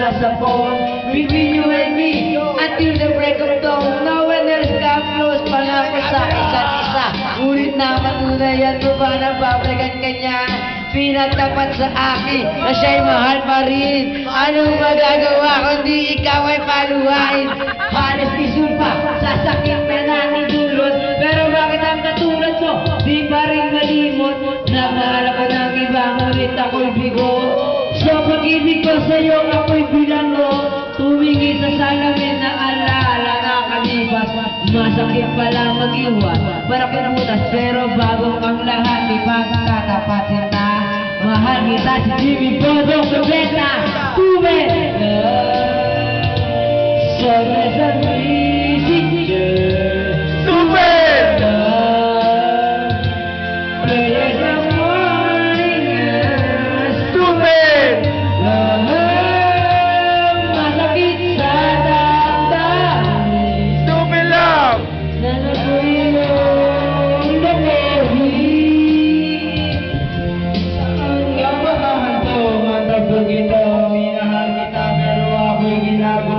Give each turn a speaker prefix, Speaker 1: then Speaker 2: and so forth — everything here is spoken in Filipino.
Speaker 1: just a phone between you and me until the break of dawn. No one else come close, pangako sa isa't isa. Ngunit napatunayan mo ba na babalikan ka niya? Pinatapat sa akin na siya'y mahal pa rin. Anong magagawa kundi ikaw ay paluhain? Halos isumpa sa sakit na nanidulot. Pero bakit ang katulad mo di pa rin malimot? Nagmahal ako ng iba, ngunit ako'y bigo. Sa pag-ibig ko sa'yo ako'y bilanggo. Tumingi sa salamin na alaala nakalipas. Masakit pala mag-iwan para pinutas, pero bago ang lahat ipagkatapat sinta. Mahal kita si Jimmy Bodong Bebeta. Tuve sobre sa messenger.
Speaker 2: Tuve
Speaker 1: Play the morning as
Speaker 2: Tuve
Speaker 1: masakit sa damdamin.
Speaker 2: Tuve lang
Speaker 1: Na nagulong lumihit. Ang yabahan ko, matapos ito, minahal kita pero ako'y ginagawa.